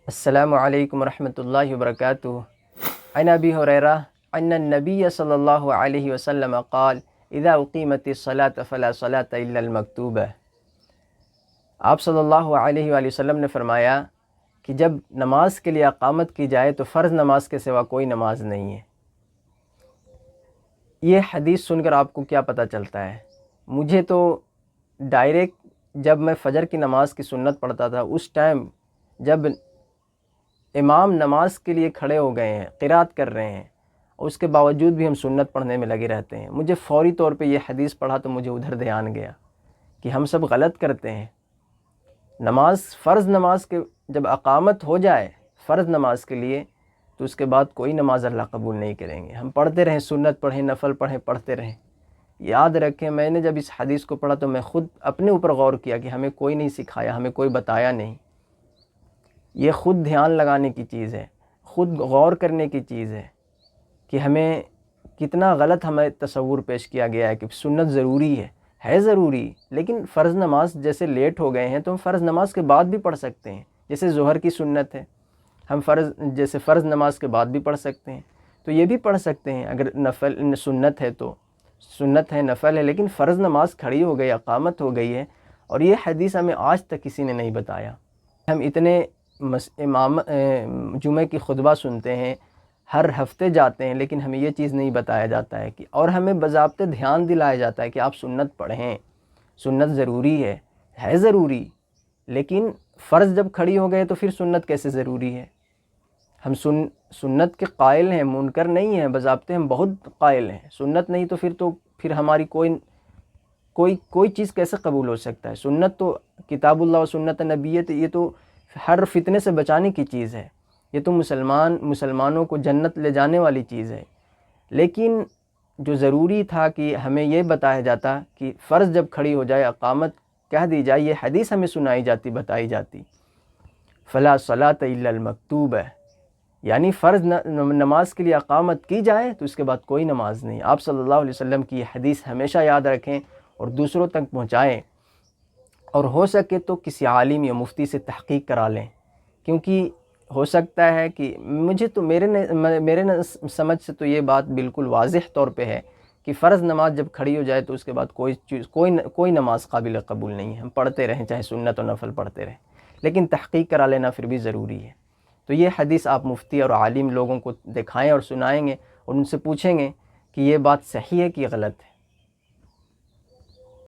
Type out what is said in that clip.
السلام علیکم ورحمۃ اللہ وبرکاتہ۔ عن ابی ہریرہ ان النبی صلی اللہ علیہ وسلم قال اذا اقیمت الصلاۃ فلا صلاۃ الا المکتوبہ۔ آپ صلی اللہ علیہ وآلہ وسلم نے فرمایا کہ جب نماز کے لیے اقامت کی جائے تو فرض نماز کے سوا کوئی نماز نہیں ہے۔ یہ حدیث سن کر آپ کو کیا پتہ چلتا ہے؟ مجھے تو ڈائریکٹ جب میں فجر کی نماز کی سنت پڑھتا تھا اس ٹائم جب امام نماز کے لیے کھڑے ہو گئے ہیں، قرات کر رہے ہیں، اور اس کے باوجود بھی ہم سنت پڑھنے میں لگے رہتے ہیں، مجھے فوری طور پہ یہ حدیث پڑھا تو مجھے ادھر دھیان گیا کہ ہم سب غلط کرتے ہیں۔ فرض نماز کے جب اقامت ہو جائے فرض نماز کے لیے تو اس کے بعد کوئی نماز اللہ قبول نہیں کریں گے۔ ہم پڑھتے رہیں، سنت پڑھیں، نفل پڑھیں، پڑھتے رہیں۔ یاد رکھیں، میں نے جب اس حدیث کو پڑھا تو میں خود اپنے اوپر غور کیا کہ ہمیں کوئی نہیں سکھایا، ہمیں کوئی بتایا نہیں۔ یہ خود دھیان لگانے کی چیز ہے، خود غور کرنے کی چیز ہے کہ ہمیں کتنا غلط ہمیں تصور پیش کیا گیا ہے کہ سنت ضروری ہے ضروری، لیکن فرض نماز جیسے لیٹ ہو گئے ہیں تو ہم فرض نماز کے بعد بھی پڑھ سکتے ہیں۔ جیسے ظہر کی سنت ہے، ہم فرض نماز کے بعد بھی پڑھ سکتے ہیں، تو یہ بھی پڑھ سکتے ہیں اگر نفل سنت ہے تو سنت ہے، نفل ہے، لیکن فرض نماز کھڑی ہو گئی، اقامت ہو گئی ہے، اور یہ حدیث ہمیں آج تک کسی نے نہیں بتایا۔ ہم اتنے جمعہ کی خطبہ سنتے ہیں، ہر ہفتے جاتے ہیں، لیکن ہمیں یہ چیز نہیں بتایا جاتا ہے کہ، اور ہمیں باضابطہ دھیان دلایا جاتا ہے کہ آپ سنت پڑھیں، سنت ضروری ہے ضروری، لیکن فرض جب کھڑی ہو گئے تو پھر سنت کیسے ضروری ہے؟ ہم سنت کے قائل ہیں، منکر نہیں ہیں، باضابطہ ہم بہت قائل ہیں، سنت نہیں تو پھر ہماری کوئی چیز کیسے قبول ہو سکتا ہے؟ سنت تو کتاب اللہ و سنت نبیت، یہ تو ہر فتنے سے بچانے کی چیز ہے، یہ تو مسلمانوں کو جنت لے جانے والی چیز ہے۔ لیکن جو ضروری تھا کہ ہمیں یہ بتایا جاتا کہ فرض جب کھڑی ہو جائے، اقامت کہہ دی جائے، یہ حدیث ہمیں سنائی جاتی، بتائی جاتی، فلا صلاۃ الا المکتوبہ، یعنی فرض نماز کے لیے اقامت کی جائے تو اس کے بعد کوئی نماز نہیں۔ آپ صلی اللہ علیہ وسلم کی یہ حدیث ہمیشہ یاد رکھیں اور دوسروں تک پہنچائیں، اور ہو سکے تو کسی عالم یا مفتی سے تحقیق کرا لیں، کیونکہ ہو سکتا ہے کہ میرے سمجھ سے تو یہ بات بالکل واضح طور پہ ہے کہ فرض نماز جب کھڑی ہو جائے تو اس کے بعد کوئی نماز قابل قبول نہیں ہے، ہم پڑھتے رہیں، چاہے سنت و نفل پڑھتے رہیں، لیکن تحقیق کرا لینا پھر بھی ضروری ہے۔ تو یہ حدیث آپ مفتی اور عالم لوگوں کو دکھائیں اور سنائیں گے، اور ان سے پوچھیں گے کہ یہ بات صحیح ہے کہ غلط ہے۔